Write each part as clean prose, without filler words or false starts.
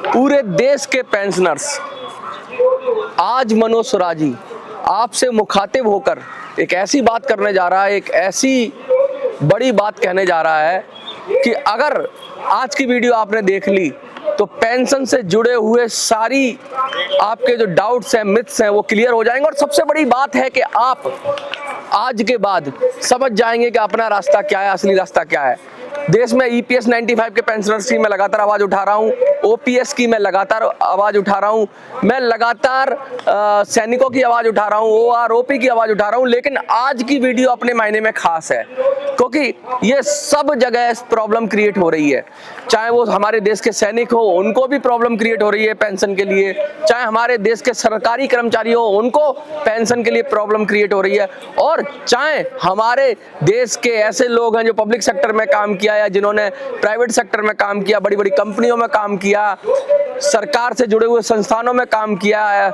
पूरे देश के पेंशनर्स आज मनोज सुराजी आपसे मुखातिब होकर एक ऐसी बात करने जा रहा है, एक ऐसी बड़ी बात कहने जा रहा है कि अगर आज की वीडियो आपने देख ली तो पेंशन से जुड़े हुए सारी आपके जो डाउट्स हैं, मिथ्स हैं, वो क्लियर हो जाएंगे। और सबसे बड़ी बात है कि आप आज के बाद समझ जाएंगे कि अपना रास्ता क्या है, असली रास्ता क्या है। देश में EPS 95 के पेंशनर्स की मैं लगातार आवाज उठा रहा हूँ, OPS की मैं लगातार आवाज उठा रहा हूँ, मैं लगातार सैनिकों की आवाज उठा रहा हूँ, OROP की आवाज उठा रहा हूँ। लेकिन आज की वीडियो अपने मायने में खास है क्योंकि ये सब जगह प्रॉब्लम क्रिएट हो रही है। चाहे वो हमारे देश के सैनिक हो, उनको भी प्रॉब्लम क्रिएट हो रही है पेंशन के लिए, चाहे हमारे देश के सरकारी कर्मचारी हो, उनको पेंशन के लिए प्रॉब्लम क्रिएट हो रही है, और चाहे हमारे देश के ऐसे लोग हैं जो पब्लिक सेक्टर में काम किया या जिन्होंने प्राइवेट सेक्टर में काम किया, बड़ी बड़ी कंपनियों में काम किया, सरकार से जुड़े हुए संस्थानों में काम किया है,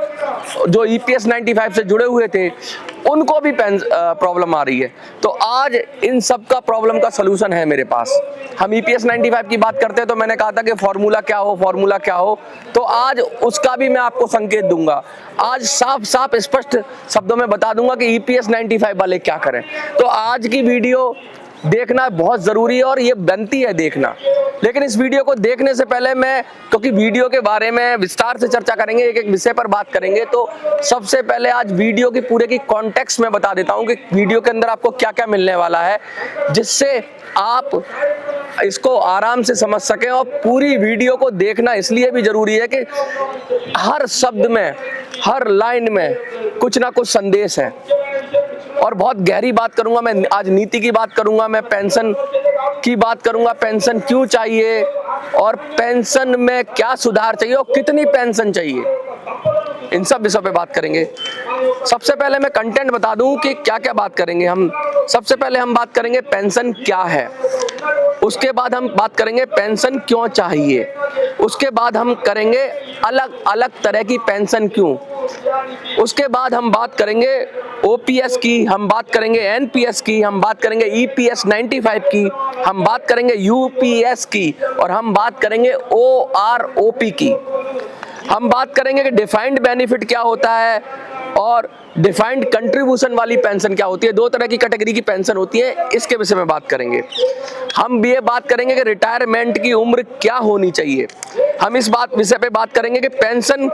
जो EPS 95 से जुड़े हुए थे, उनको भी प्रॉब्लम आ रही है। तो आज इन सब का प्रॉब्लम का सलूशन है मेरे पास। हम EPS 95 की बात करते हैं तो मैंने कहा था कि फॉर्मूला क्या हो, फॉर्मूला क्या हो, तो आज उसका भी मैं आपको संकेत दूंगा। आज साफ साफ स्पष्ट शब्दों में बता दूंगा कि EPS 95 वाले क्या करें। तो आज की वीडियो देखना बहुत जरूरी है और ये बनती है देखना। लेकिन इस वीडियो को देखने से पहले मैं, क्योंकि वीडियो के बारे में विस्तार से चर्चा करेंगे, एक एक विषय पर बात करेंगे, तो सबसे पहले आज वीडियो की पूरे की कॉन्टेक्स्ट में बता देता हूं कि वीडियो के अंदर आपको क्या क्या मिलने वाला है, जिससे आप इसको आराम से समझ सकें। और पूरी वीडियो को देखना इसलिए भी जरूरी है कि हर शब्द में, हर लाइन में कुछ ना कुछ संदेश है। और बहुत गहरी बात करूंगा मैं, आज नीति की बात करूंगा, मैं पेंशन की बात करूंगा, पेंशन क्यों चाहिए और पेंशन में क्या सुधार चाहिए और कितनी पेंशन चाहिए, इन सब विषयों पे बात करेंगे। सबसे पहले मैं कंटेंट बता दूं कि क्या क्या बात करेंगे हम। सबसे पहले हम बात करेंगे पेंशन क्या है, उसके बाद हम बात करेंगे पेंशन क्यों चाहिए, उसके बाद हम करेंगे अलग अलग तरह की पेंशन क्यों, उसके बाद हम बात करेंगे OPS की, हम बात करेंगे NPS की, हम बात करेंगे EPS 95 की, हम बात करेंगे UPS की, और हम बात करेंगे OROP की। हम बात करेंगे कि डिफाइंड बेनिफिट क्या होता है और डिफाइंड कंट्रीब्यूशन वाली पेंशन क्या होती है। दो तरह की कैटेगरी की पेंशन होती है, इसके विषय में बात करेंगे। हम भी ये बात करेंगे कि रिटायरमेंट की उम्र क्या होनी चाहिए। हम इस विषय पे बात करेंगे कि पेंशन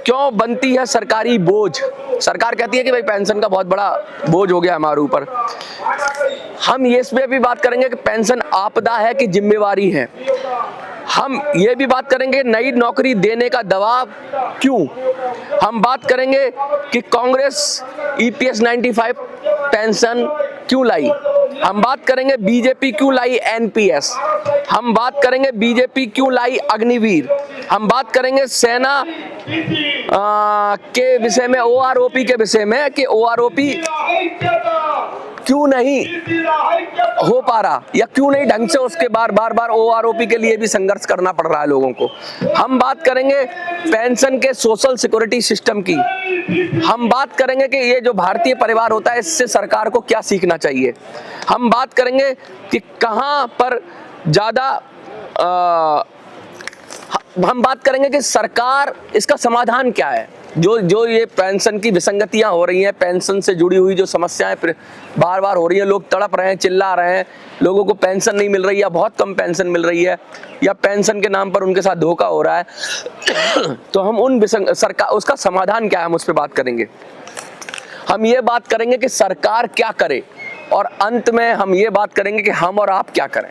क्यों बनती है सरकारी बोझ। सरकार कहती है कि भाई पेंशन का बहुत बड़ा बोझ हो गया हमारे ऊपर। हम इस पे भी बात करेंगे कि पेंशन आपदा है कि जिम्मेवारी है। हम ये भी बात करेंगे नई नौकरी देने का दबाव क्यों। हम बात करेंगे कि कांग्रेस EPS 95 पेंशन क्यों लाई। हम बात करेंगे BJP क्यों लाई NPS। हम बात करेंगे BJP क्यों लाई अग्निवीर। हम बात करेंगे सेना के विषय में, OROP के विषय में कि OROP क्यों नहीं हो पा रहा या क्यों नहीं ढंग से उसके बार बार OROP के लिए भी संघर्ष करना पड़ रहा है लोगों को। हम बात करेंगे पेंशन के सोशल सिक्योरिटी सिस्टम की। हम बात करेंगे कि ये जो भारतीय परिवार होता है इससे सरकार को क्या सीखना चाहिए। हम बात करेंगे कि कहां पर ज्यादा हम बात करेंगे कि सरकार इसका समाधान क्या है। जो ये पेंशन की विसंगतियां हो रही हैं, पेंशन से जुड़ी हुई जो समस्याएं बार बार हो रही हैं, लोग तड़प रहे हैं, चिल्ला रहे हैं, लोगों को पेंशन नहीं मिल रही है, बहुत कम पेंशन मिल रही है, या पेंशन के नाम पर उनके साथ धोखा हो रहा है तो हम उन सरकार उसका समाधान क्या है, हम उस पर बात करेंगे। हम ये बात करेंगे कि सरकार क्या करे, और अंत में हम ये बात करेंगे कि हम और आप क्या करें।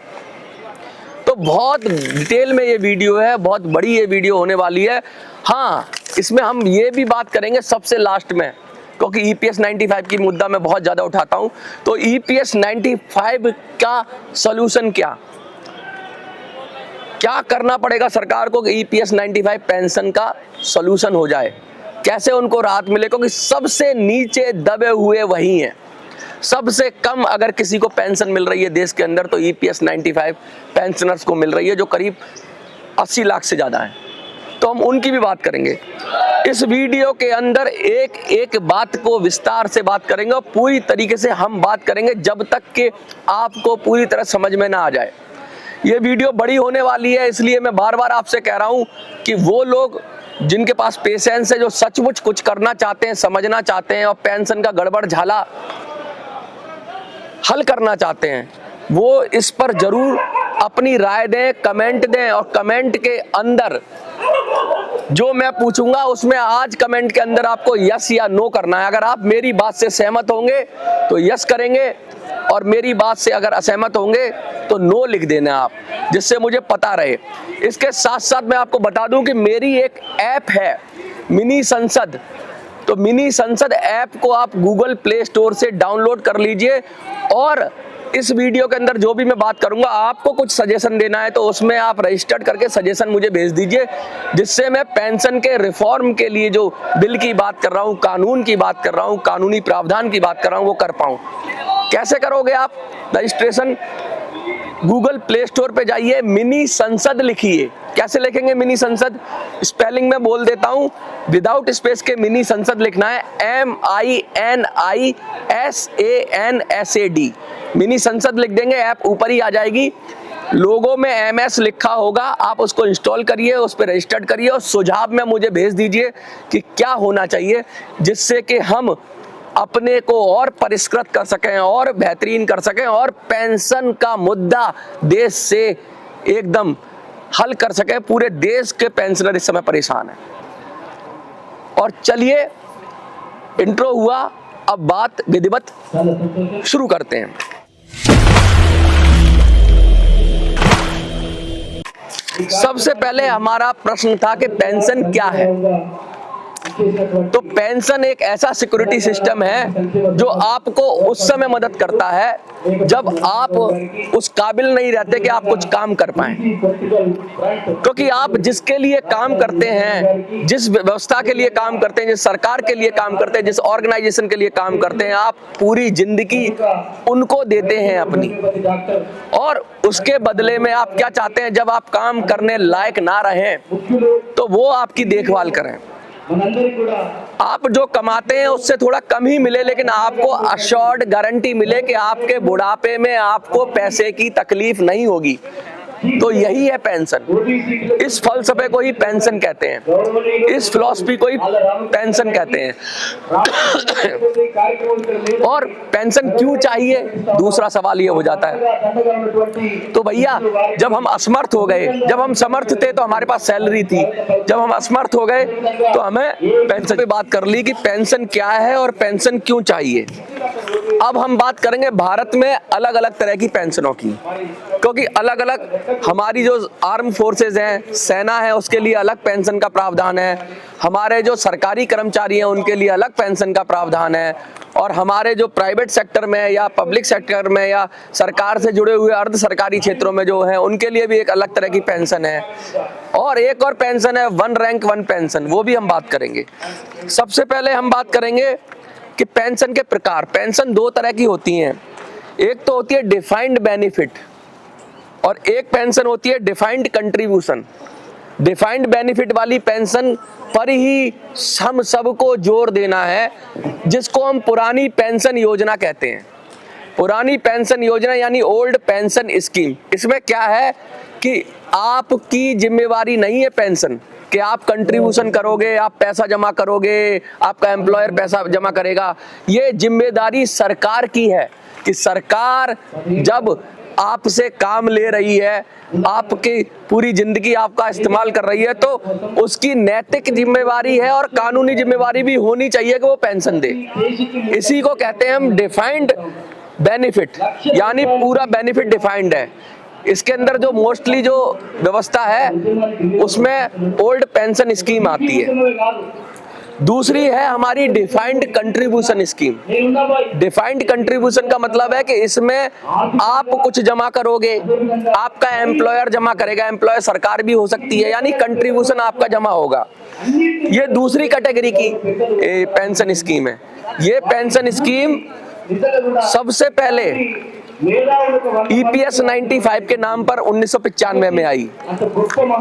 तो बहुत डिटेल में ये वीडियो है, बहुत बड़ी ये वीडियो होने वाली है। हाँ, इसमें हम ये भी बात करेंगे सबसे लास्ट में, क्योंकि EPS 95 की मुद्दा मैं बहुत ज्यादा उठाता हूं, तो EPS 95 का सॉल्यूशन क्या करना पड़ेगा सरकार को कि EPS 95 पेंशन का सॉल्यूशन हो जाए, कैसे उनको राहत मिले, क्योंकि सबसे नीचे दबे हुए वही हैं। सबसे कम अगर किसी को पेंशन मिल रही है देश के अंदर तो EPS 95 पेंशनर्स को मिल रही है, जो करीब 80 लाख से ज्यादा है। तो हम उनकी भी बात करेंगे। इस वीडियो के अंदर एक एक बात को विस्तार से बात करेंगे और पूरी तरीके से हम बात करेंगे जब तक कि आपको पूरी तरह समझ में ना आ जाए। ये वीडियो बड़ी होने वाली है, इसलिए मैं बार बार आपसे कह रहा हूं कि वो लोग जिनके पास पेशेंस है, जो सचमुच कुछ करना चाहते हैं, समझना चाहते हैं और पेंशन का गड़बड़ झाला हल करना चाहते हैं, वो इस पर जरूर अपनी राय दें, कमेंट दें। और कमेंट के अंदर जो मैं पूछूंगा उसमें आज कमेंट के अंदर आपको यस या नो करना है। अगर आप मेरी बात से सहमत होंगे तो यस करेंगे, और मेरी बात से अगर असहमत होंगे तो नो लिख देना आप, जिससे मुझे पता रहे। इसके साथ साथ मैं आपको बता दूं कि मेरी एक ऐप है मिनी संसद, तो मिनी संसद ऐप को आप गूगल प्ले स्टोर से डाउनलोड कर लीजिए। और इस वीडियो के अंदर जो भी मैं बात करूंगा, आपको कुछ सजेशन देना है तो उसमें आप रजिस्टर्ड करके सजेशन मुझे भेज दीजिए, जिससे मैं पेंशन के रिफॉर्म के लिए जो बिल की बात कर रहा हूं, कानून की बात कर रहा हूं, कानूनी प्रावधान की बात कर रहा हूं, वो कर पाऊं। कैसे करोगे आप रजिस्ट्रेशन? गूगल प्ले स्टोर पे जाइए, मिनी संसद लिखिए। कैसे लिखेंगे मिनी संसद? स्पेलिंग में बोल देता हूं, विदाउट स्पेस के मिनी संसद लिखना है, MINISANSAD। मिनी संसद लिख देंगे, ऐप ऊपर ही आ जाएगी। लोगों में MS लिखा होगा, आप उसको इंस्टॉल करिए, उस पर रजिस्टर्ड करिए और सुझाव में मुझे भेज दीजिए कि क्या होना चाहिए, जिससे कि हम अपने को और परिष्कृत कर सकें और बेहतरीन कर सकें और पेंशन का मुद्दा देश से एकदम हल कर सकें। पूरे देश के पेंशनर इस समय परेशान हैं। और चलिए, इंट्रो हुआ, अब बात विधिवत शुरू करते हैं। सबसे पहले हमारा प्रश्न था कि पेंशन क्या है। तो पेंशन एक ऐसा सिक्योरिटी सिस्टम है जो आपको उस समय मदद करता है जब आप उस काबिल नहीं रहते कि आप कुछ काम कर पाएं। क्योंकि आप जिसके लिए काम करते हैं, जिस व्यवस्था के लिए काम करते हैं, जिस सरकार के लिए काम करते हैं, जिस ऑर्गेनाइजेशन के लिए काम करते हैं, आप पूरी जिंदगी उनको देते हैं अपनी, और उसके बदले में आप क्या चाहते हैं? जब आप काम करने लायक ना रहें तो वो आपकी देखभाल करें। आप जो कमाते हैं उससे थोड़ा कम ही मिले, लेकिन आपको अश्योर्ड गारंटी मिले कि आपके बुढ़ापे में आपको पैसे की तकलीफ नहीं होगी। तो यही है पेंशन। इस फलसफे को ही पेंशन कहते हैं, इस फिलॉसफी को ही पेंशन कहते हैं। और पेंशन क्यों चाहिए, दूसरा सवाल ये हो जाता है। तो भैया, जब हम असमर्थ हो गए, जब हम समर्थ थे तो हमारे पास सैलरी थी, जब हम असमर्थ हो गए तो हमें पेंशन पे बात कर ली कि पेंशन क्या है और पेंशन क्यों चाहिए। अब हम बात करेंगे भारत में अलग अलग तरह की पेंशनों की, क्योंकि अलग अलग हमारी जो आर्म फोर्सेज हैं, सेना है, उसके लिए अलग पेंशन का प्रावधान है, हमारे जो सरकारी कर्मचारी हैं उनके लिए अलग पेंशन का प्रावधान है, और हमारे जो प्राइवेट सेक्टर में या पब्लिक सेक्टर में या सरकार से जुड़े हुए अर्ध सरकारी क्षेत्रों में जो है उनके लिए भी एक अलग तरह की पेंशन है। और एक और पेंशन है, वन रैंक वन पेंशन, वो भी हम बात करेंगे। सबसे पहले हम बात करेंगे कि पेंशन के प्रकार। पेंशन दो तरह की होती हैं, एक तो होती है डिफाइंड बेनिफिट और एक पेंशन होती है डिफाइंड कंट्रीब्यूशन। डिफाइंड बेनिफिट वाली पेंशन पर ही हम सबको जोर देना है, जिसको हम पुरानी पेंशन योजना कहते हैं। पुरानी पेंशन योजना यानी ओल्ड पेंशन स्कीम। इसमें क्या है कि आपकी जिम्मेवारी नहीं है पेंशन कि आप कंट्रीब्यूशन करोगे, आप पैसा जमा करोगे, आपका एम्प्लॉयर पैसा जमा करेगा। ये जिम्मेदारी सरकार की है कि सरकार जब आपसे काम ले रही है, आपकी पूरी जिंदगी आपका इस्तेमाल कर रही है, तो उसकी नैतिक जिम्मेवारी है और कानूनी जिम्मेवारी भी होनी चाहिए कि वो पेंशन दे। इसी को कहते हैं हम डिफाइंड बेनिफिट, यानी पूरा बेनिफिट डिफाइंड है। इसके अंदर जो मोस्टली जो व्यवस्था है उसमें ओल्ड पेंशन स्कीम आती है। दूसरी है हमारी defined contribution scheme. Defined contribution का मतलब है कि इसमें आप कुछ जमा करोगे, आपका एम्प्लॉयर जमा करेगा, एम्प्लॉयर सरकार भी हो सकती है, यानी कंट्रीब्यूशन आपका जमा होगा। ये दूसरी कैटेगरी की पेंशन स्कीम है। ये पेंशन स्कीम सबसे पहले EPS 95 के नाम पर 1995 में आई,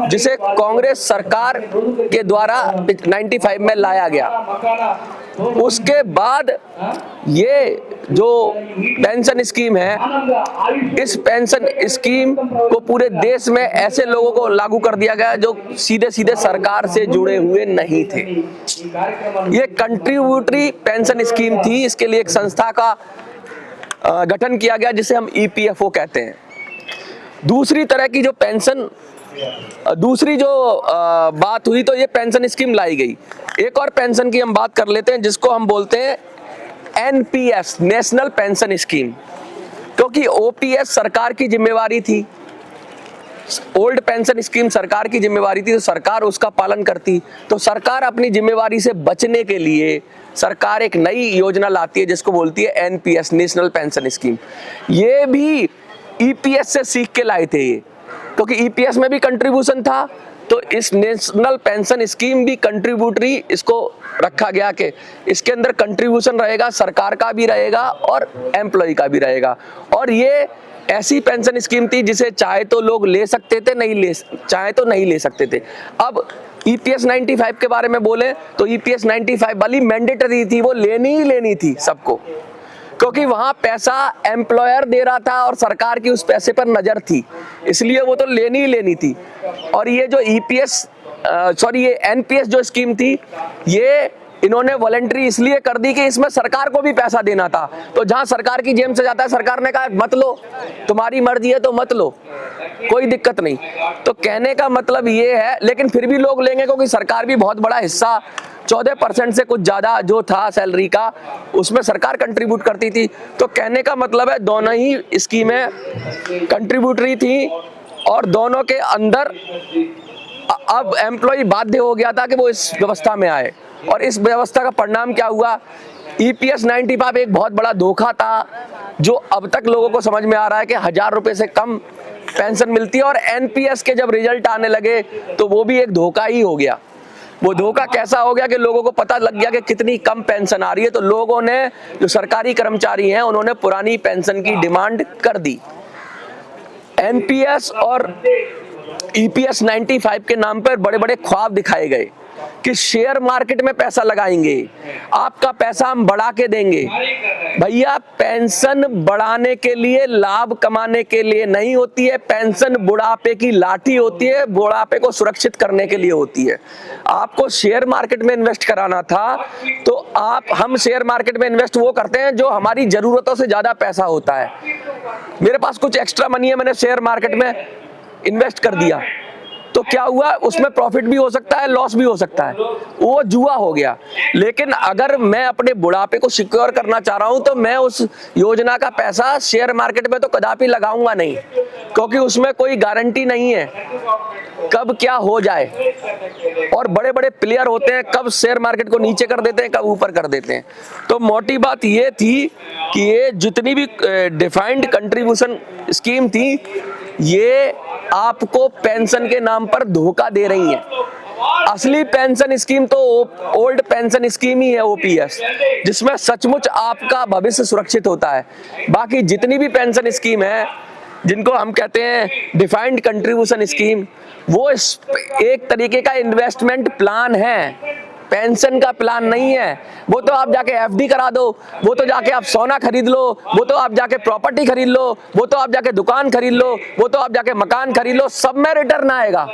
जिसे कांग्रेस सरकार के द्वारा 95 में लाया गया। उसके बाद ये जो पेंशन स्कीम है, इस पेंशन स्कीम को पूरे देश में ऐसे लोगों को लागू कर दिया गया जो सीधे सीधे सरकार से जुड़े हुए नहीं थे। ये कंट्रीब्यूटरी पेंशन स्कीम थी। इसके लिए एक संस्था का गठन किया गया जिसे हम EPFO कहते हैं। दूसरी तरह की जो पेंशन, दूसरी जो बात हुई तो ये पेंशन स्कीम लाई गई। एक और पेंशन की हम बात कर लेते हैं जिसको हम बोलते हैं NPS, नेशनल पेंशन स्कीम। क्योंकि OPS सरकार की जिम्मेवारी थी, ओल्ड पेंशन स्कीम सरकार की जिम्मेवारी थी, तो सरकार उसका पालन करती। तो सरकार अपनी जिम्मेवारी से बचने के लिए सरकार एक नई योजना लाती है जिसको बोलती है NPS, नेशनल पेंशन स्कीम। ये भी EPS से सीख के लाए थे ये, क्योंकि EPS में भी कंट्रीब्यूशन था, तो इस नेशनल पेंशन स्कीम भी कंट्रीब्यूटरी इसको रखा गया कि इसके अंदर कंट्रीब्यूशन रहेगा, सरकार का भी रहेगा और एम्प्लॉय का भी रहेगा। और ये ऐसी पेंशन स्कीम थी जिसे चाहे तो लोग ले सकते थे, चाहे तो नहीं ले सकते थे। अब EPS 95 के बारे में बोले तो EPS 95 वाली मैंडेटरी थी, वो लेनी ही लेनी थी सबको, क्योंकि वहां पैसा एम्प्लॉयर दे रहा था और सरकार की उस पैसे पर नजर थी, इसलिए वो तो लेनी ही लेनी थी। और ये जो ये NPS जो स्कीम थी, ये इन्होंने वॉलंटरी इसलिए कर दी कि इसमें सरकार को भी पैसा देना था। तो जहां सरकार की जेब से जाता है, सरकार ने कहा मत लो, तुम्हारी मर्जी है तो मत लो, कोई दिक्कत नहीं। तो कहने का मतलब ये है, लेकिन फिर भी लोग लेंगे क्योंकि सरकार भी बहुत बड़ा हिस्सा, 14% से कुछ ज्यादा जो था सैलरी का, उसमें सरकार कंट्रीब्यूट करती थी। तो कहने का मतलब है दोनों ही स्कीमें कंट्रीब्यूटरी थी और दोनों के अंदर अब एम्प्लॉय बाध्य हो गया था कि वो इस व्यवस्था में आए। और इस व्यवस्था का परिणाम क्या हुआ? EPS 95 एक बहुत बड़ा धोखा था, जो अब तक लोगों को समझ में आ रहा है कि 1000 रुपए से कम पेंशन मिलती है। और NPS के जब रिजल्ट आने लगे तो वो भी एक धोखा ही हो गया। वो धोखा कैसा हो गया कि लोगों को पता लग गया कि कितनी कम पेंशन आ रही है, तो लोगों ने, जो सरकारी कर्मचारी हैं, उन्होंने पुरानी पेंशन की डिमांड कर दी। NPS और EPS 95 के नाम पर बड़े बड़े ख्वाब दिखाए गए कि शेयर मार्केट में पैसा लगाएंगे, आपका पैसा हम बढ़ा के देंगे। भैया, पेंशन बढ़ाने के लिए, लाभ कमाने के लिए नहीं होती है। पेंशन बुढ़ापे की लाठी होती है, बुढ़ापे को सुरक्षित करने के लिए होती है। आपको शेयर मार्केट में इन्वेस्ट कराना था तो हम शेयर मार्केट में इन्वेस्ट वो करते हैं जो हमारी जरूरतों से ज्यादा पैसा होता है। मेरे पास कुछ एक्स्ट्रा मनी है, मैंने शेयर मार्केट में इन्वेस्ट कर दिया, तो क्या हुआ? उसमें प्रॉफिट भी हो सकता है, लॉस भी हो सकता है, वो जुआ हो गया। लेकिन अगर मैं अपने बुढ़ापे को सिक्योर करना चाह रहा हूं तो मैं उस योजना का पैसा शेयर मार्केट में तो कदापि लगाऊंगा नहीं, क्योंकि उसमें कोई गारंटी नहीं है कब क्या हो जाए। और बड़े बड़े प्लेयर होते हैं, कब शेयर मार्केट को नीचे कर देते हैं, कब ऊपर कर देते हैं। तो मोटी बात ये थी कि ये जितनी भी डिफाइंड कंट्रीब्यूशन स्कीम थी, ये आपको पेंशन के नाम पर धोखा दे रही है। असली पेंशन स्कीम तो ओल्ड पेंशन स्कीम ही है, OPS, जिसमें सचमुच आपका भविष्य सुरक्षित होता है। बाकी जितनी भी पेंशन स्कीम है, जिनको हम कहते हैं डिफाइंड कंट्रीब्यूशन स्कीम, वो एक तरीके का इन्वेस्टमेंट प्लान है, पेंशन का प्लान नहीं है। वो तो आप जाके FD करा दो, वो तो जाके आप सोना खरीद लो, वो तो आप जाके प्रॉपर्टी खरीद लो, वो तो आप जाके दुकान खरीद लो, वो तो आप जाके मकान खरीद लो, सब में रिटर्न आएगा।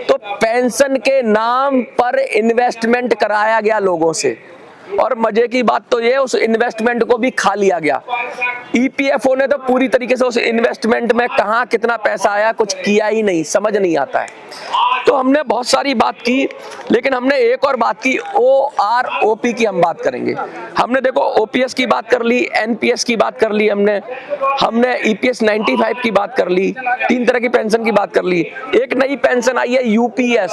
तो पेंशन के नाम पर इन्वेस्टमेंट कराया गया लोगों से, और मजे की बात तो ये, उस इन्वेस्टमेंट को भी खा लिया गया। EPFO ने तो पूरी तरीके से उस इन्वेस्टमेंट में कहां कितना पैसा आया कुछ किया ही नहीं, समझ नहीं आता है। तो हमने बहुत सारी बात की, लेकिन हमने एक और बात की, OROP की हम बात करेंगे। हमने देखो OPS की बात कर ली, NPS की बात कर ली, हमने EPS 95 की बात कर ली, 3 तरह की पेंशन की बात कर ली। एक नई पेंशन आई है UPS,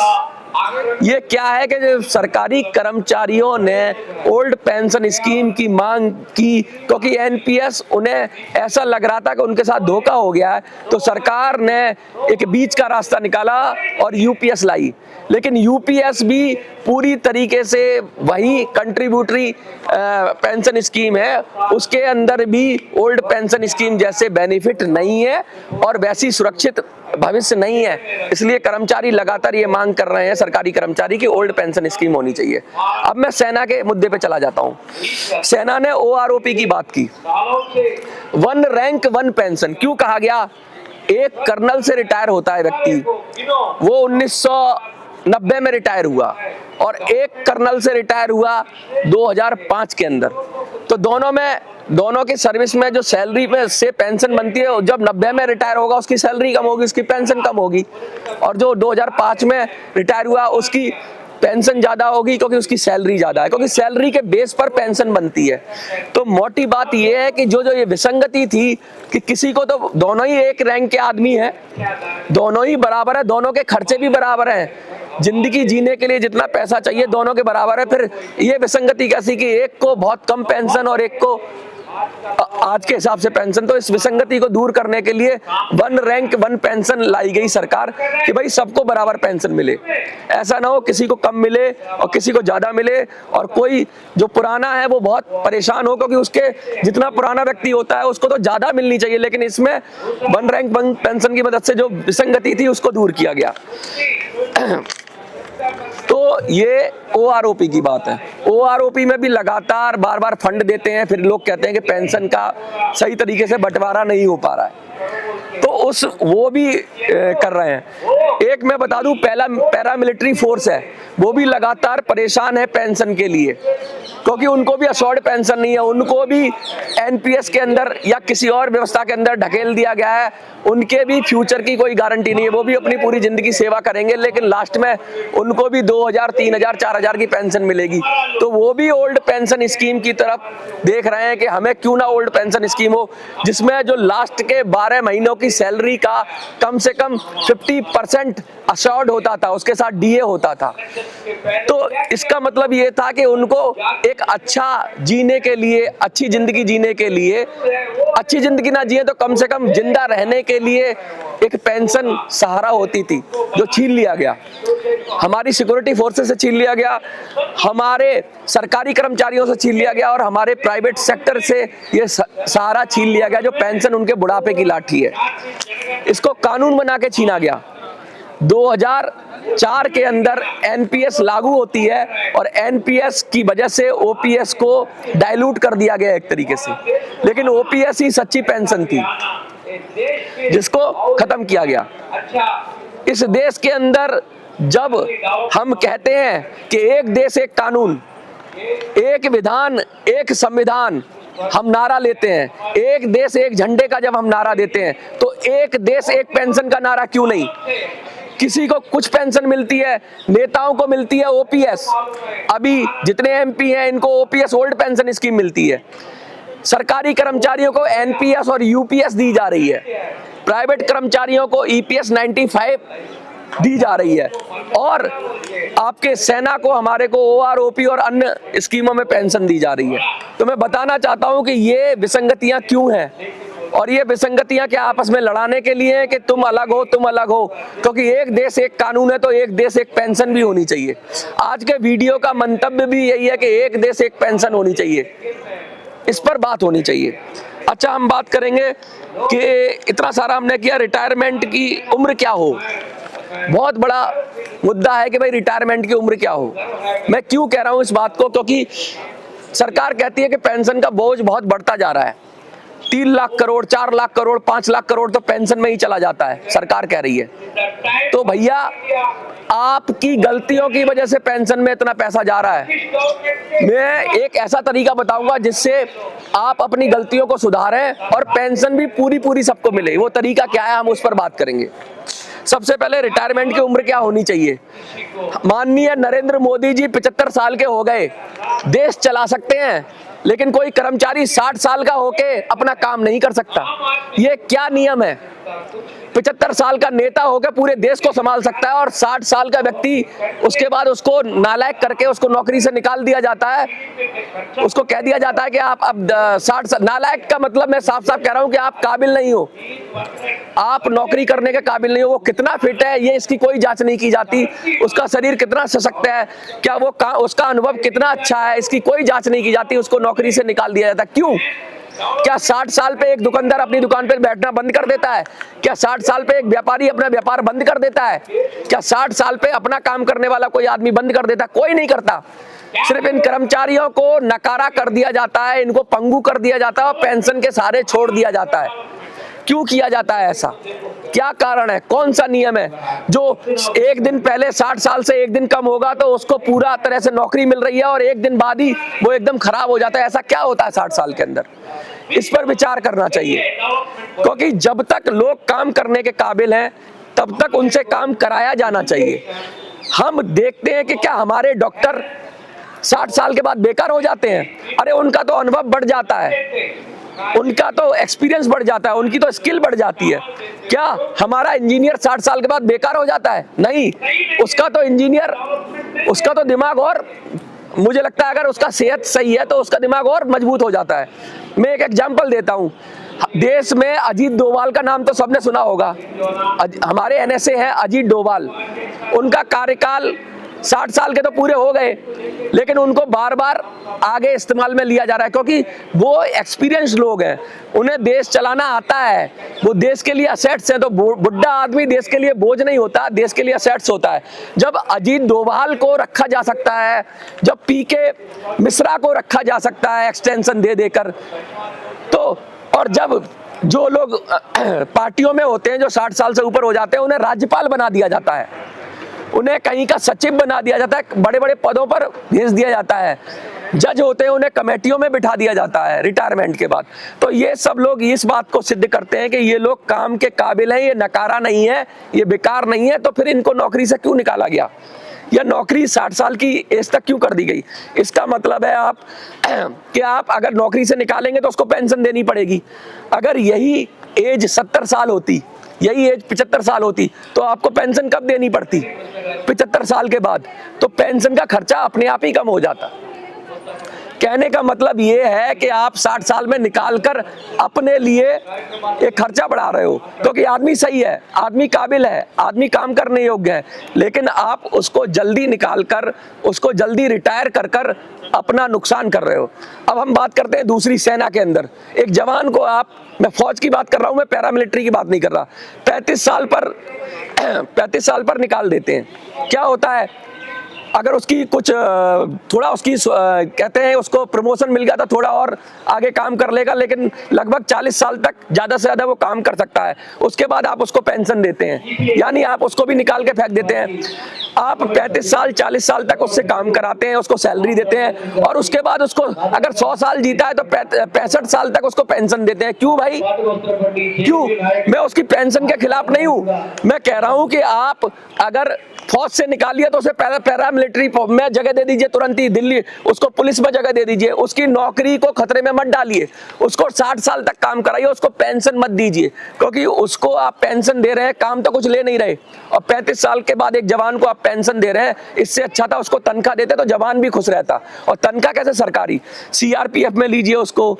ये क्या है कि जो सरकारी कर्मचारियों ने ओल्ड पेंशन स्कीम की मांग की, क्योंकि एनपीएस उन्हें ऐसा लग रहा था कि उनके साथ धोखा हो गया है, तो सरकार ने एक बीच का रास्ता निकाला और यूपीएस लाई। लेकिन यूपीएस भी पूरी तरीके से वही कंट्रीब्यूटरी पेंशन स्कीम है, उसके अंदर भी ओल्ड पेंशन स्कीम जैसे बेनिफिट नहीं है और वैसी सुरक्षित भविष्य नहीं है। इसलिए कर्मचारी लगातार ये मांग कर रहे हैं, सरकारी कर्मचारी, की ओल्ड पेंशन स्कीम होनी चाहिए। अब मैं सेना के मुद्दे पे चला जाता हूं। सेना ने ओआरओपी की बात की। वन रैंक वन पेंशन क्यों कहा गया? एक कर्नल से रिटायर होता है व्यक्ति, वो 1990 में रिटायर हुआ और एक कर्नल से रिटायर हुआ 2005 के अंदर। तो दोनों की सर्विस में जो सैलरी पे से पेंशन बनती है, जब 90 में रिटायर होगा उसकी सैलरी कम होगी, उसकी पेंशन कम होगी, और जो 2005 में रिटायर हुआ उसकी पेंशन ज्यादा होगी क्योंकि उसकी सैलरी ज्यादा है, क्योंकि सैलरी के बेस पर पेंशन बनती है। तो मोटी बात यह है कि जो ये विसंगति थी कि किसी को तो दोनों ही एक रैंक के आदमी हैं, दोनों ही बराबर है, दोनों के खर्चे भी बराबर हैं, जिंदगी जीने के लिए जितना पैसा चाहिए दोनों के बराबर है, फिर ये विसंगति कैसी कि एक को बहुत कम पेंशन और एक को आज के हिसाब से पेंशन? तो इस विसंगति को दूर करने के लिए वन रैंक वन पेंशन लाई गई सरकार कि भाई सबको बराबर पेंशन मिले। ऐसा ना हो किसी को कम मिले और किसी को ज्यादा मिले, और कोई जो पुराना है वो बहुत परेशान हो, क्योंकि उसके जितना पुराना व्यक्ति होता है उसको तो ज्यादा मिलनी चाहिए, लेकिन इसमें वन रैंक वन पेंशन की मदद से जो विसंगति थी उसको दूर किया गया। तो ये ओआरओपी की बात है। ओआरओपी में भी लगातार बार बार फंड देते हैं, फिर लोग कहते हैं कि पेंशन का सही तरीके से बंटवारा नहीं हो पा रहा है, तो वो भी कर रहे हैं। एक मैं बता दूं, पैरामिलिट्री फोर्स है, वो भी लगातार परेशान है पेंशन के लिए, क्योंकि उनको भी असॉर्ड पेंशन नहीं है, उनको भी एनपीएस के अंदर या किसी और व्यवस्था के अंदर ढकेल दिया गया है, उनके भी फ्यूचर की कोई गारंटी नहीं है। वो भी अपनी पूरी जिंदगी सेवा करेंगे, लेकिन लास्ट में उनको भी 2000, 3000, 4000 की पेंशन मिलेगी। तो वो भी ओल्ड पेंशन स्कीम की तरफ देख रहे हैं कि हमें क्यों ना ओल्ड पेंशन स्कीम हो, जिसमें जो लास्ट के 12 महीनों की सैलरी का कम से कम 50% असॉर्ड होता था, उसके साथ डीए होता था। तो इसका मतलब ये था कि उनको एक अच्छा जीने के लिए, अच्छी जिंदगी जीने के लिए, अच्छी जिंदगी ना जिए तो कम से कम जिंदा रहने के लिए एक पेंशन सहारा होती थी, जो छीन लिया गया। हमारी सिक्योरिटी फोर्सेस से छीन लिया गया, हमारे सरकारी कर्मचारियों से छीन लिया गया, और हमारे प्राइवेट सेक्टर से ये सहारा छीन लिया गया, जो पेंशन उनके बुढ़ापे की लाठी है। इसको कानून बना के छीना गया। 2004 के अंदर एनपीएस लागू होती है और एनपीएस की वजह से ओपीएस को डाइल्यूट कर दिया गया एक तरीके से, लेकिन ओपीएस ही सच्ची पेंशन थी जिसको खत्म किया गया। इस देश के अंदर जब हम कहते हैं कि एक देश एक कानून, एक विधान एक संविधान हम नारा लेते हैं, एक देश एक झंडे का जब हम नारा देते हैं, तो एक देश एक पेंशन का नारा क्यों नहीं? किसी को कुछ पेंशन मिलती है, नेताओं को मिलती है ओपीएस, अभी जितने एमपी हैं इनको ओपीएस ओल्ड पेंशन स्कीम मिलती है। सरकारी कर्मचारियों को एनपीएस और यूपीएस दी जा रही है, प्राइवेट कर्मचारियों को ईपीएस 95 दी जा रही है, और आपके सेना को, हमारे को ओआरओपी और अन्य स्कीमों में पेंशन दी जा रही है। तो मैं बताना चाहता हूं कि ये विसंगतियां क्यों हैं, और ये विसंगतियां क्या आपस में लड़ाने के लिए है कि तुम अलग हो तुम अलग हो, क्योंकि एक देश एक कानून है तो एक देश एक पेंशन भी होनी चाहिए। आज के वीडियो का मंतव्य भी यही है कि एक देश एक पेंशन होनी चाहिए, इस पर बात होनी चाहिए। अच्छा, हम बात करेंगे कि इतना सारा हमने किया, रिटायरमेंट की उम्र क्या हो। बहुत बड़ा मुद्दा है कि भाई रिटायरमेंट की उम्र क्या हो। मैं क्यों कह रहा हूं इस बात को, क्योंकि सरकार कहती है कि पेंशन का बोझ बहुत बढ़ता जा रहा है, 3 लाख करोड़, 4 लाख करोड़, 5 लाख करोड़ तो पेंशन में ही चला जाता है, सरकार कह रही है। तो भैया आपकी गलतियों की वजह से पेंशन में इतना पैसा जा रहा है। मैं एक ऐसा तरीका बताऊंगा जिससे आप अपनी गलतियों को सुधारें और पेंशन भी पूरी सबको मिले। वो तरीका क्या है, हम उस पर बात करेंगे। सबसे पहले रिटायरमेंट की उम्र क्या होनी चाहिए। माननीय नरेंद्र मोदी जी 75 साल के हो गए, देश चला सकते हैं, लेकिन कोई कर्मचारी 60 साल का होके अपना काम नहीं कर सकता। ये क्या नियम है? 75 साल का नेता होकर पूरे देश को संभाल सकता है, और 60 साल का व्यक्ति उसके बाद उसको नालायक करके उसको नौकरी से निकाल दिया जाता है। उसको कह दिया जाता है कि आप अब 60 नालायक का मतलब मैं साफ साफ कह रहा हूं कि आप काबिल नहीं हो, आप नौकरी करने के काबिल नहीं हो। वो कितना फिट है ये इसकी कोई जांच नहीं की जाती, उसका शरीर कितना सशक्त है, क्या वो उसका अनुभव कितना अच्छा है, इसकी कोई जांच नहीं की जाती, उसको नौकरी से निकाल दिया जाता है। क्यों? क्या 60 साल पे एक दुकानदार अपनी दुकान पे बैठना बंद कर देता है? क्या 60 साल पे एक व्यापारी अपना व्यापार बंद कर देता है? क्या 60 साल पे अपना काम करने वाला कोई आदमी बंद कर देता है? कोई नहीं करता। सिर्फ इन कर्मचारियों को नकारा कर दिया जाता है, इनको पंगु कर दिया जाता है और पेंशन के सहारे छोड़ दिया जाता है। क्यों किया जाता है ऐसा? क्या कारण है? कौन सा नियम है जो एक दिन पहले 60 साल से एक दिन कम होगा तो उसको पूरा तरह से नौकरी मिल रही है और एक दिन बाद ही वो एकदम खराब हो जाता है? ऐसा क्या होता है 60 साल के अंदर? इस पर विचार करना चाहिए, क्योंकि जब तक लोग काम करने के काबिल हैं तब तक उनसे काम कराया जाना चाहिए। हम देखते हैं कि क्या हमारे डॉक्टर 60 साल के बाद बेकार हो जाते हैं? अरे उनका तो अनुभव बढ़ जाता है, उनका तो एक्सपीरियंस बढ़ जाता है, उनकी तो स्किल बढ़ जाती है। क्या हमारा इंजीनियर 60 साल के बाद बेकार हो जाता है? नहीं, उसका तो इंजीनियर, उसका तो दिमाग, और मुझे लगता है अगर उसका सेहत सही है तो उसका दिमाग और मजबूत हो जाता है। मैं एक एग्जांपल देता हूं, देश में अजीत डोभाल का नाम तो सबने सुना होगा। हमारे एनएसए हैं अजीत डोभाल, उनका कार्यकाल 60 साल के तो पूरे हो गए, लेकिन उनको बार बार आगे इस्तेमाल में लिया जा रहा है क्योंकि वो एक्सपीरियंस लोग हैं, उन्हें देश चलाना आता है, वो देश के लिए असेट्स हैं। तो बुढ़ा आदमी देश के लिए बोझ नहीं होता, देश के लिए असेट्स होता है। जब अजीत डोभाल को रखा जा सकता है, जब पीके मिश्रा को रखा जा सकता है एक्सटेंशन दे देकर, तो और जब जो लोग पार्टियों में होते हैं जो 60 साल से ऊपर हो जाते हैं उन्हें राज्यपाल बना दिया जाता है, उन्हें कहीं का सचिव बना दिया जाता है, बड़े बड़े पदों पर भेज दिया जाता है, जज होते हैं उन्हें कमेटियों में बिठा दिया जाता है रिटायरमेंट के बाद। तो ये सब लोग इस बात को सिद्ध करते हैं कि ये लोग काम के काबिल हैं, ये नकारा नहीं है, ये बेकार नहीं है। तो फिर इनको नौकरी से क्यों निकाला गया, या नौकरी 60 साल की एज तक क्यों कर दी गई? इसका मतलब है आप कि आप अगर नौकरी से निकालेंगे तो उसको पेंशन देनी पड़ेगी। अगर यही एज 70 साल होती, यही एज 75 साल होती तो आपको पेंशन कब देनी पड़ती? 75 साल के बाद। तो पेंशन का खर्चा अपने आप ही कम हो जाता। कहने का मतलब ये है कि आप 60 साल में निकालकर अपने लिए एक खर्चा बढ़ा रहे हो, क्योंकि आदमी सही है, आदमी काबिल है, आदमी काम करने योग्य है, लेकिन आप उसको जल्दी निकालकर, उसको जल्दी रिटायर कर कर अपना नुकसान कर रहे हो। अब हम बात करते हैं दूसरी सेना के अंदर एक जवान को, आप, मैं फौज की बात कर रहा हूं, मैं पैरामिलिट्री की बात नहीं कर रहा, 35 साल पर निकाल देते हैं। क्या होता है? अगर उसकी कुछ थोड़ा उसकी कहते हैं उसको प्रमोशन मिल गया तो थोड़ा और आगे काम कर लेगा, लेकिन लगभग 40 साल तक ज़्यादा से ज़्यादा वो काम कर सकता है। उसके बाद आप उसको पेंशन देते हैं, यानी आप उसको भी निकाल के फेंक देते हैं। आप 35 साल 40 साल तक उससे काम कराते हैं, उसको सैलरी देते हैं, और उसके बाद उसको अगर 100 साल जीता है तो 65 साल तक उसको पेंशन देते हैं। क्यों भाई? क्यों? मैं उसकी पेंशन के खिलाफ नहीं हूँ, मैं कह रहा हूँ कि आप अगर फौज से निकालिए तो उसे पैरामिलिट्री में जगह दे दीजिए, तुरंत ही दिल्ली उसको पुलिस में जगह दे दीजिए, उसकी नौकरी को खतरे में मत डालिए, उसको 60 साल तक काम कराइए, उसको पेंशन मत दीजिए, क्योंकि उसको आप पेंशन दे रहे हैं, काम तो कुछ ले नहीं रहे, और 35 साल के बाद एक जवान को आप पेंशन दे रहे हैं। इससे अच्छा था उसको तनख्वाह देते तो जवान भी खुश रहता। और तनख्वाह कैसे? सरकारी, सीआरपीएफ में लीजिए उसको,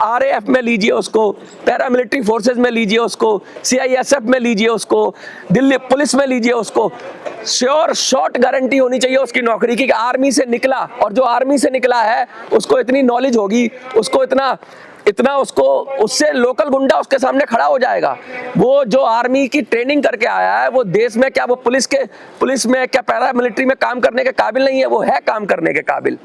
आरएएफ में लीजिए उसको, पैरामिलिट्री फोर्सेस में लीजिए उसको, सीआईएसएफ में लीजिए उसको, दिल्ली पुलिस में लीजिए उसको। श्योर शॉर्ट गारंटी होनी चाहिए उसकी नौकरी की कि आर्मी से निकला, और जो आर्मी से निकला है उसको इतनी नॉलेज होगी, उसको इतना उसको, उससे लोकल गुंडा उसके सामने खड़ा हो जाएगा। वो जो आर्मी की ट्रेनिंग करके आया है वो देश में, क्या वो पुलिस में, क्या पैरामिलिट्री में काम करने के काबिल नहीं है? वो है काम करने के काबिल।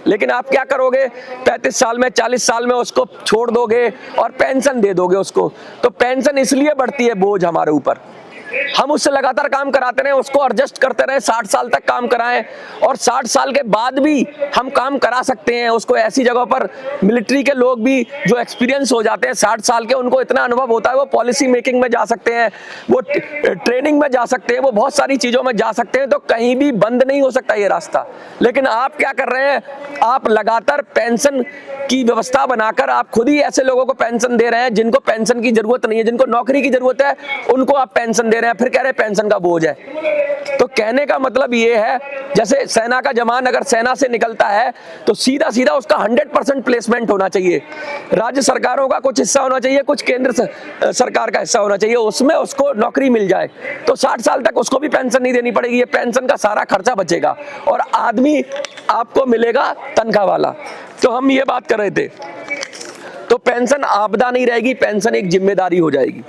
लेकिन आप क्या करोगे? 35 साल में, 40 साल में उसको छोड़ दोगे और पेंशन दे दोगे उसको। तो पेंशन इसलिए बढ़ती है बोझ हमारे ऊपर, हम उससे लगातार काम कराते रहे, उसको एडजस्ट करते रहे, 60 साल तक काम कराएं, और 60 साल के बाद भी हम काम करा सकते हैं उसको। ऐसी जगहों पर मिलिट्री के लोग भी जो एक्सपीरियंस हो जाते हैं 60 साल के, उनको इतना अनुभव होता है, वो पॉलिसी मेकिंग में जा सकते हैं, वो ट्रेनिंग में जा सकते हैं, वो बहुत सारी चीजों में जा सकते हैं। तो कहीं भी बंद नहीं हो सकता ये रास्ता। लेकिन आप क्या कर रहे हैं, आप लगातार पेंशन की व्यवस्था बनाकर आप खुद ही ऐसे लोगों को पेंशन दे रहे हैं जिनको पेंशन की जरूरत नहीं है, जिनको नौकरी की जरूरत है, उनको आप पेंशन दे रहे हैं, फिर कह रहे हैं पेंशन का बोझ है। तो कहने का मतलब ये है, जैसे सेना का जवान अगर सेना से निकलता है तो सीधा सीधा उसका 100% प्लेसमेंट होना चाहिए, राज्य सरकारों का कुछ हिस्सा होना चाहिए, कुछ केंद्र सरकार का हिस्सा होना चाहिए, उसमें उसको नौकरी मिल जाए तो 60 साल तक उसको भी पेंशन नहीं देनी पड़ेगी, ये पेंशन का सारा खर्चा बचेगा और आदमी आपको मिलेगा तनख्वाह वाला। तो हम ये बात कर रहे थे, तो पेंशन आपदा नहीं रहेगी, पेंशन एक जिम्मेदारी हो जाएगी।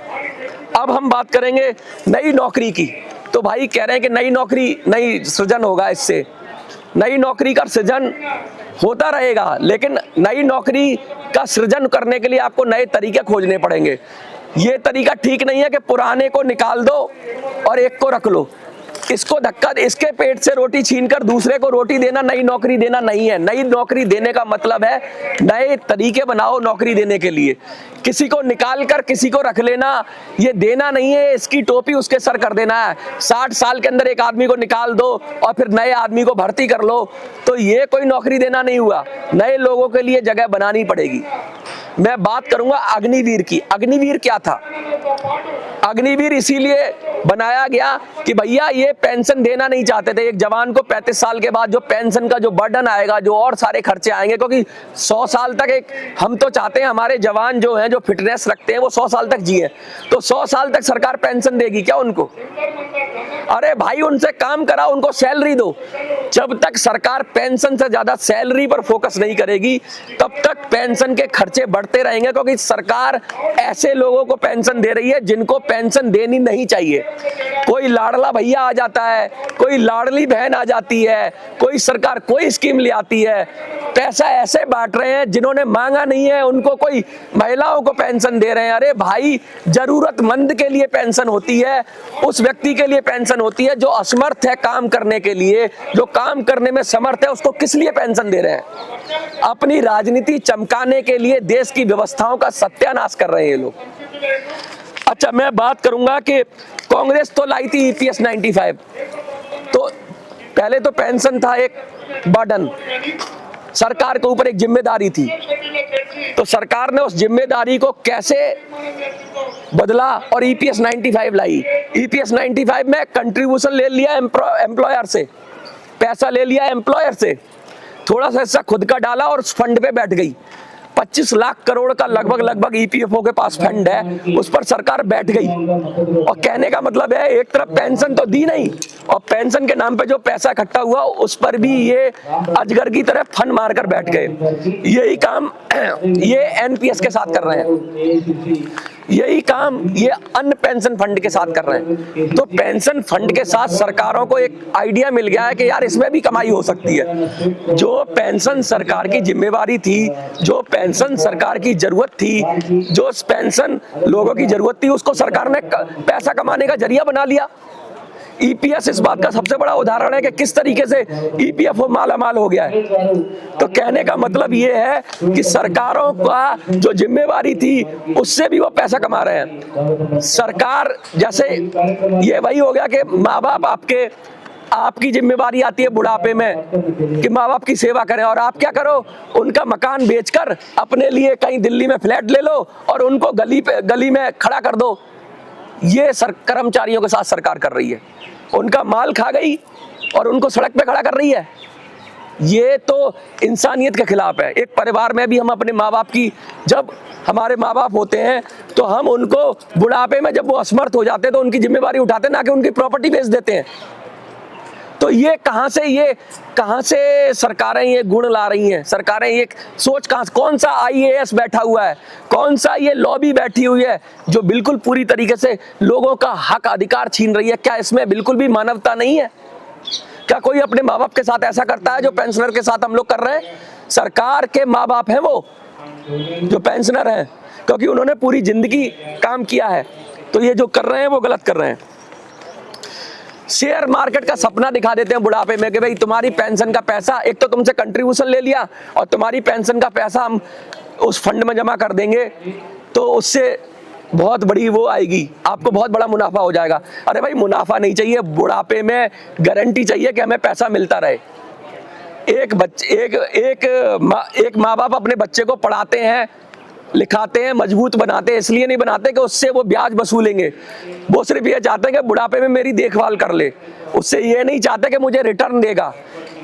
अब हम बात करेंगे नई नौकरी की। तो भाई कह रहे हैं कि नई नौकरी, नई सृजन होगा, इससे नई नौकरी का सृजन होता रहेगा, लेकिन नई नौकरी का सृजन करने के लिए आपको नए तरीके खोजने पड़ेंगे। ये तरीका ठीक नहीं है कि पुराने को निकाल दो और एक को रख लो, इसको धक्का, इसके पेट से रोटी छीनकर दूसरे को रोटी देना नई नौकरी देना नहीं है। नई नौकरी देने का मतलब है नए तरीके बनाओ नौकरी देने के लिए। किसी को निकाल कर किसी को रख लेना ये देना नहीं है, इसकी टोपी उसके सर कर देना है। 60 साल के अंदर एक आदमी को निकाल दो और फिर नए आदमी को भर्ती कर लो, तो ये कोई नौकरी देना नहीं हुआ। नए लोगों के लिए जगह बनानी पड़ेगी। मैं बात करूंगा अग्निवीर की। अग्निवीर क्या था? अग्निवीर इसीलिए बनाया गया कि भैया ये पेंशन देना नहीं चाहते थे। एक जवान को 35 साल के बाद जो पेंशन का जो बर्डन आएगा, जो और सारे खर्चे आएंगे, क्योंकि 100 साल तक एक हम तो चाहते हैं हमारे जवान जो हैं, जो फिटनेस रखते हैं, वो 100 साल तक जिए। तो 100 साल तक सरकार पेंशन देगी क्या उनको? अरे भाई उनसे काम कराओ, उनको सैलरी दो। जब तक सरकार पेंशन से ज्यादा सैलरी पर फोकस नहीं करेगी तब तक पेंशन के खर्चे बढ़ते रहेंगे, क्योंकि सरकार ऐसे लोगों को पेंशन दे रही है जिनको पेंशन देनी नहीं चाहिए। कोई लाडला भैया आ जाता है, कोई लाडली बहन आ जाती है, कोई सरकार कोई स्कीम ले आती है, पैसा ऐसे बांट रहे हैं जिन्होंने मांगा नहीं है उनको, कोई महिलाओं को पेंशन दे रहे हैं। अरे भाई जरूरतमंद के लिए पेंशन होती है, उस व्यक्ति के लिए पेंशन होती है जो असमर्थ है काम करने के लिए, जो काम करने में समर्थ है, उसको किस लिए पेंशन दे रहे हैं? अपनी राजनीति चमकाने के लिए देश की व्यवस्थाओं का सत्यानाश कर रहे हैं ये लोग। अच्छा, मैं बात करूंगा कि कांग्रेस तो लाई थी ईपीएस 95, तो पहले तो पेंशन था एक बर्डन, सरकार के ऊपर एक जिम्मेदारी थी, तो सरकार ने उस जिम्मेदारी को कैसे बदला और ईपीएस 95 लाई। ईपीएस 95 में कंट्रीब्यूशन ले लिया एम्प्लॉयर से, पैसा ले लिया एम्प्लॉयर से, थोड़ा सा हिस्सा खुद का डाला और उस फंड पे बैठ गई। 25 लाख करोड़ का लगभग ईपीएफओ के पास फंड है, उस पर सरकार बैठ गई। और कहने का मतलब है एक तरफ पेंशन तो दी नहीं, और पेंशन के नाम पे जो पैसा इकट्ठा हुआ उस पर भी ये अजगर की तरह फन मारकर बैठ गए। यही काम ये एनपीएस के साथ कर रहे हैं, यही काम ये अन्य पेंशन फंड के साथ कर रहे हैं। तो पेंशन फंड के साथ सरकारों को एक आइडिया मिल गया है कि यार इसमें भी कमाई हो सकती है। जो पेंशन सरकार की जिम्मेवारी थी, जो पेंशन सरकार की जरूरत थी, जो पेंशन लोगों की जरूरत थी, उसको सरकार ने पैसा कमाने का जरिया बना लिया। ईपीएस इस बात का सबसे बड़ा उदाहरण है कि किस तरीके से ईपीएफओ मालामाल हो गया है। तो कहने का मतलब ये है कि सरकारों का जो जिम्मेवारी थी उससे भी वो पैसा कमा रहे हैं। सरकार जैसे ये वही हो गया कि माँ बाप आपकी जिम्मेवारी आती है बुढ़ापे में कि माँ बाप की सेवा करें, और आप क्या करो, उनका मकान बेचकर अपने लिए कहीं दिल्ली में फ्लैट ले लो और उनको गली में खड़ा कर दो। ये कर्मचारियों के साथ सरकार कर रही है, उनका माल खा गई और उनको सड़क पे खड़ा कर रही है। ये तो इंसानियत के खिलाफ है। एक परिवार में भी हम अपने माँ बाप की, जब हमारे माँ बाप होते हैं तो हम उनको बुढ़ापे में जब वो असमर्थ हो जाते हैं तो उनकी जिम्मेवारी उठाते हैं, ना कि उनकी प्रॉपर्टी बेच देते हैं। तो ये कहां से सरकारें ये गुण ला रही हैं? सरकारें ये सोच कौन सा आईएएस बैठा हुआ है, कौन सा ये लॉबी बैठी हुई है जो बिल्कुल पूरी तरीके से लोगों का हक अधिकार छीन रही है? क्या इसमें बिल्कुल भी मानवता नहीं है? क्या कोई अपने माँ बाप के साथ ऐसा करता है जो पेंशनर के साथ हम लोग कर रहे हैं? सरकार के माँ बाप हैं वो जो पेंशनर हैं, क्योंकि उन्होंने पूरी जिंदगी काम किया है। तो ये जो कर रहे हैं वो गलत कर रहे हैं। शेयर मार्केट का सपना दिखा देते हैं बुढ़ापे में कि भाई तुम्हारी पेंशन का पैसा, एक तो तुमसे कंट्रीब्यूशन ले लिया और तुम्हारी पेंशन का पैसा हम उस फंड में जमा कर देंगे, तो उससे बहुत बड़ी वो आएगी, आपको बहुत बड़ा मुनाफा हो जाएगा। अरे भाई मुनाफा नहीं चाहिए, बुढ़ापे में गारंटी चाहिए कि हमें पैसा मिलता रहे। एक माँ बाप अपने बच्चे को पढ़ाते हैं, लिखाते हैं, मजबूत बनाते हैं, इसलिए नहीं बनाते कि उससे वो ब्याज वसूलेंगे। वो सिर्फ ये चाहते हैं कि बुढ़ापे में मेरी देखभाल कर ले, उससे ये नहीं चाहते कि मुझे रिटर्न देगा।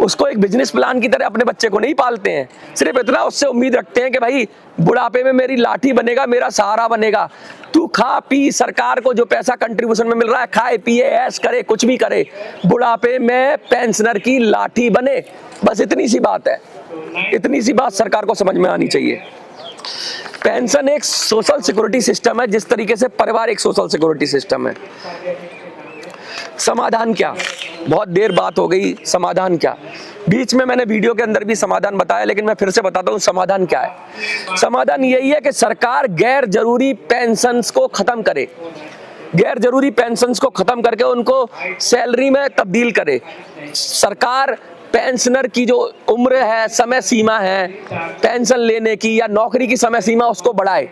उसको एक बिजनेस प्लान की तरह अपने बच्चे को नहीं पालते हैं, सिर्फ इतना उससे उम्मीद रखते हैं कि भाई बुढ़ापे में मेरी लाठी बनेगा, मेरा सहारा बनेगा। तू खा पी, सरकार को जो पैसा कंट्रीब्यूशन में मिल रहा है खाए पिए ऐश करे, कुछ भी करे, बुढ़ापे में पेंशनर की लाठी बने, बस इतनी सी बात है। इतनी सी बात सरकार को समझ में आनी चाहिए। पेंशन एक सोशल सिक्योरिटी सिस्टम है, जिस तरीके से परिवार एक सोशल सिक्योरिटी सिस्टम है। समाधान क्या? बहुत देर बात हो गई, समाधान क्या? बीच में मैंने वीडियो के अंदर भी समाधान बताया, लेकिन मैं फिर से बताता हूँ समाधान क्या है। समाधान यही है कि सरकार गैर जरूरी पेंशन्स को खत्म करे, गैर जरूरी पेंशन्स को खत्म करके उनको सैलरी में तब्दील करे। सरकार पेंशनर की जो उम्र है, समय सीमा है पेंशन लेने की या नौकरी की समय सीमा, उसको बढ़ाए।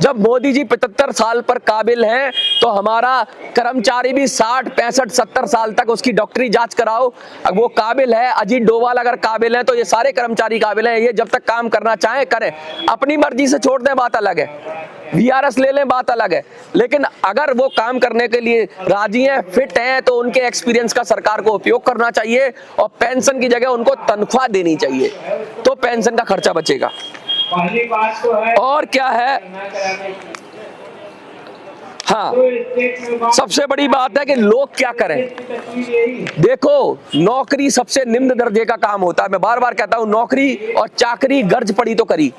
जब मोदी जी 75 साल पर काबिल हैं, तो हमारा कर्मचारी भी 60, 65, 70 साल तक उसकी डॉक्टरी जांच कराओ। अब वो काबिल है, अजीत डोभाल अगर काबिल है, तो ये सारे कर्मचारी काबिल हैं। ये जब तक काम करना चाहें करें, अपनी मर्जी से छोड़ दें बात अलग है, वीआरएस ले लें बात अलग है, लेकिन अगर वो काम करने के लिए राजी हैं, फिट हैं, तो उनके एक्सपीरियंस का सरकार को उपयोग करना चाहिए और पेंशन की जगह उनको तनख्वाह देनी चाहिए, तो पेंशन का खर्चा बचेगा। पहली बात तो है, और क्या है, हाँ सबसे बड़ी बात है कि लोग क्या करें। देखो नौकरी सबसे निम्न दर्जे का काम होता है। मैं बार बार कहता हूं, नौकरी और चाकरी गर्ज पड़ी तो करी।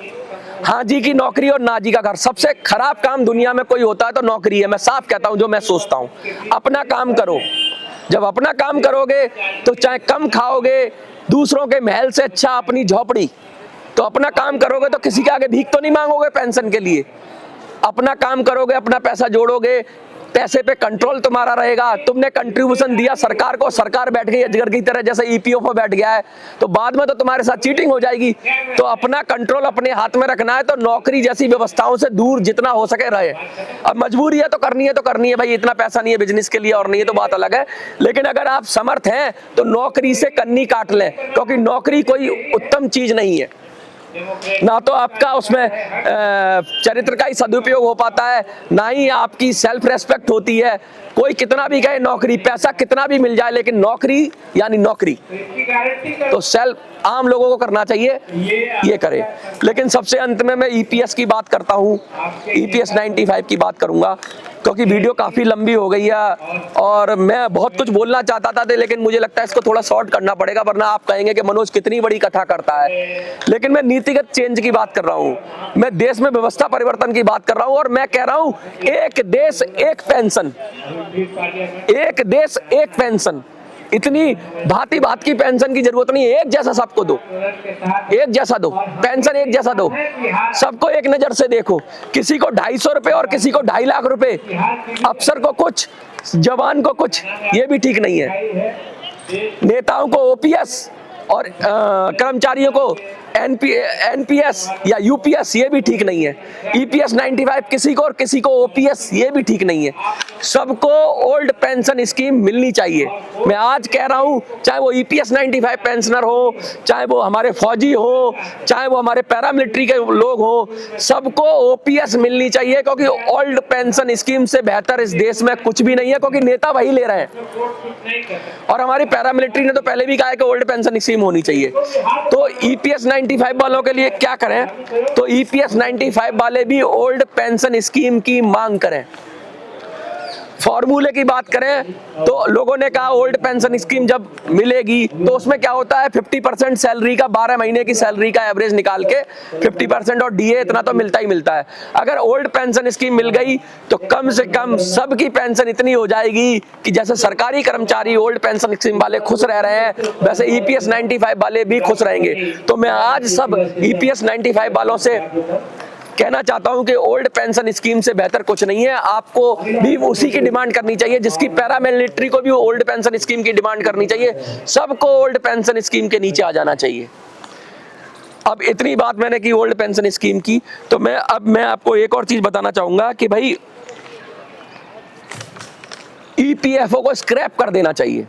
हाँ जी की नौकरी और ना जी का घर। सबसे खराब काम दुनिया में कोई होता है तो नौकरी है। मैं साफ कहता हूं जो मैं सोचता हूं। अपना काम करो, जब अपना काम करोगे तो चाहे कम खाओगे, दूसरों के महल से अच्छा अपनी झोपड़ी। तो अपना काम करोगे तो किसी के आगे भीख तो नहीं मांगोगे पेंशन के लिए। अपना काम करोगे, अपना पैसा जोड़ोगे, पैसे पे कंट्रोल तुम्हारा रहेगा। तुमने कंट्रीब्यूशन दिया सरकार को, सरकार बैठ गई अजगर की तरह, जैसे ईपीएफओ बैठ गया है, तो बाद में तो तुम्हारे साथ चीटिंग हो जाएगी। तो अपना कंट्रोल अपने हाथ में रखना है, तो नौकरी जैसी व्यवस्थाओं से दूर जितना हो सके रहे। अब मजबूरी है तो करनी है भाई, इतना पैसा नहीं है बिजनेस के लिए और नहीं है तो बात अलग है। लेकिन अगर आप समर्थ हैं तो नौकरी से कन्नी काट लें, क्योंकि नौकरी कोई उत्तम चीज नहीं है। ना तो आपका उसमें चरित्र का ही सदुपयोग हो पाता है, ना ही आपकी सेल्फ रेस्पेक्ट होती है। कोई कितना भी कहे नौकरी, पैसा कितना भी मिल जाए, लेकिन नौकरी यानी नौकरी तो सेल्फ आम लोगों को करना चाहिए, ये करे। लेकिन सबसे अंत में मैं ईपीएस की बात करता हूँ, ईपीएस 95 की बात करूंगा, क्योंकि वीडियो काफी लंबी हो गई है और मैं बहुत कुछ बोलना चाहता था, लेकिन मुझे लगता है इसको थोड़ा शॉर्ट करना पड़ेगा, वरना आप कहेंगे कि मनोज कितनी बड़ी कथा करता है। लेकिन मैं नीतिगत चेंज की बात कर रहा हूँ, मैं देश में व्यवस्था परिवर्तन की बात कर रहा हूँ, और मैं कह रहा हूँ एक देश एक पेंशन, एक देश एक पेंशन। इतनी भांति भांति की पेंशन की जरूरत नहीं है, एक जैसा सबको दो, एक जैसा दो, पेंशन एक जैसा दो, सबको एक नजर से देखो। किसी को 250 रुपए और किसी को 2.5 लाख रुपए, अफसर को कुछ, जवान को कुछ, ये भी ठीक नहीं है। नेताओं को ओपीएस और कर्मचारियों को एनपीएस या यूपीएस, ये भी ठीक नहीं है। ईपीएस 95 किसी को और किसी को ओपीएस, ये भी ठीक नहीं है। सबको ओल्ड पेंशन स्कीम मिलनी चाहिए। मैं आज कह रहा हूं, चाहे वो ईपीएस 95 पेंशनर हो, चाहे वो हमारे फौजी हो, चाहे वो हमारे पैरामिलिट्री के लोग हो, सबको ओपीएस मिलनी चाहिए, क्योंकि ओल्ड पेंशन स्कीम से बेहतर इस देश में कुछ भी नहीं है, क्योंकि नेता वही ले रहे हैं। और हमारी पैरामिलिट्री ने तो पहले भी कहा है कि ओल्ड पेंशन स्कीम होनी चाहिए। तो ईपीएस 95 वालों के लिए क्या करें, तो ईपीएस 95 वाले भी ओल्ड पेंशन स्कीम की मांग करें। फॉर्मूले की बात करें तो लोगों ने कहा ओल्ड पेंशन स्कीम जब मिलेगी तो उसमें क्या होता है, 50% सैलरी का, 12 महीने की सैलरी का एवरेज निकाल के 50% और डीए इतना तो मिलता ही मिलता है। अगर ओल्ड पेंशन स्कीम मिल गई तो कम से कम सबकी पेंशन इतनी हो जाएगी कि जैसे सरकारी कर्मचारी ओल्ड पेंशन स्कीम वाले खुश रह रहे हैं, वैसे ईपीएस 95 वाले भी खुश रहेंगे। तो मैं आज सब ईपीएस 95 वालों से कहना चाहता हूं कि ओल्ड पेंशन स्कीम से बेहतर कुछ नहीं है। आपको भी उसी की डिमांड करनी चाहिए जिसकी पैरामिलिट्री को भी ओल्ड पेंशन स्कीम की डिमांड करनी चाहिए। सबको ओल्ड पेंशन स्कीम के नीचे आ जाना चाहिए। अब इतनी बात मैंने की ओल्ड पेंशन स्कीम की, तो मैं आपको एक और चीज बताना चाहूंगा कि भाई ईपीएफओ को स्क्रैप कर देना चाहिए।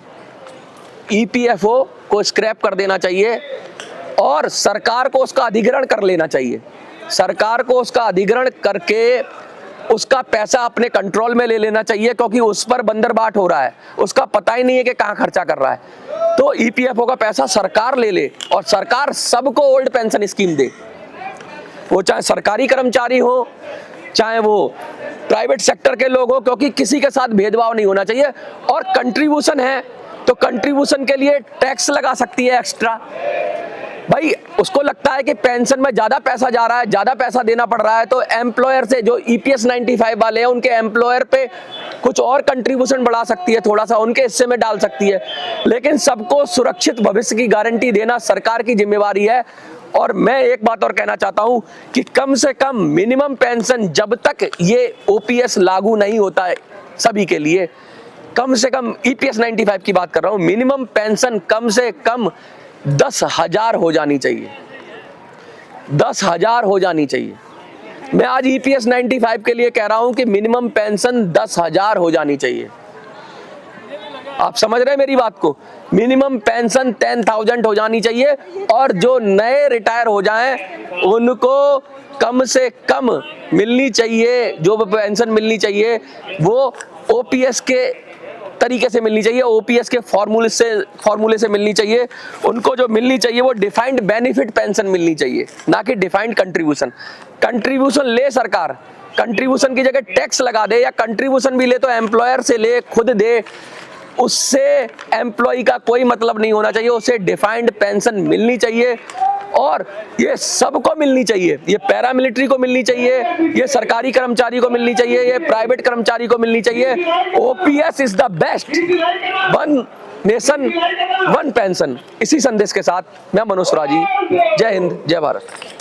ईपीएफओ को स्क्रैप कर देना चाहिए और सरकार को उसका अधिग्रहण कर लेना चाहिए। सरकार को उसका अधिग्रहण करके उसका पैसा अपने कंट्रोल में ले लेना चाहिए, क्योंकि उस पर बंदरबाट हो रहा है, उसका पता ही नहीं है कि कहां खर्चा कर रहा है। तो ईपीएफओ का पैसा सरकार ले ले और सरकार सबको ओल्ड पेंशन स्कीम दे, वो चाहे सरकारी कर्मचारी हो चाहे वो प्राइवेट सेक्टर के लोग हो, क्योंकि किसी के साथ भेदभाव नहीं होना चाहिए। और कंट्रीब्यूशन है तो कंट्रीब्यूशन के लिए टैक्स लगा सकती है एक्स्ट्रा। भाई उसको लगता है कि पेंशन में ज्यादा पैसा जा रहा है, ज्यादा पैसा देना पड़ रहा है, तो एम्प्लॉयर से जो ईपीएस 95 वाले हैं उनके एम्प्लॉयर पे कुछ और कंट्रीब्यूशन बढ़ा सकती है, थोड़ा सा उनके हिस्से में डाल सकती है। लेकिन सबको सुरक्षित भविष्य की गारंटी देना सरकार की जिम्मेवारी है। और मैं एक बात और कहना चाहता हूं कि कम से कम मिनिमम पेंशन, जब तक ये ओपीएस लागू नहीं होता है सभी के लिए, कम से कम ईपीएस 95 की बात कर रहा हूं, मिनिमम पेंशन कम से कम 10,000 हो जानी चाहिए। 10,000 हो जानी चाहिए। मैं आज ईपीएस 95 के लिए कह रहा हूं कि मिनिमम पेंशन 10,000 हो जानी चाहिए। आप समझ रहे हैं मेरी बात को? मिनिमम पेंशन 10,000 हो जानी चाहिए और जो नए रिटायर हो जाएं उनको कम से कम मिलनी चाहिए, जो पेंशन मिलनी चाहिए वो ओपीएस के तरीके से मिलनी चाहिए, ओपीएस के फॉर्मूले से मिलनी चाहिए। उनको जो मिलनी चाहिए वो डिफाइंड बेनिफिट पेंशन मिलनी चाहिए, ना कि डिफाइंड कंट्रीब्यूशन। कंट्रीब्यूशन ले सरकार, कंट्रीब्यूशन की जगह टैक्स लगा दे, या कंट्रीब्यूशन भी ले तो एम्प्लॉयर से ले, खुद दे, उससे एम्प्लॉय का कोई मतलब नहीं होना चाहिए। उसे डिफाइंड पेंशन मिलनी चाहिए और ये सबको मिलनी चाहिए। ये पैरामिलिट्री को मिलनी चाहिए, ये सरकारी कर्मचारी को मिलनी चाहिए, ये प्राइवेट कर्मचारी को मिलनी चाहिए। OPS is the best, one nation one pension. इसी संदेश के साथ मैं मनोज सुराजी, जय हिंद, जय भारत।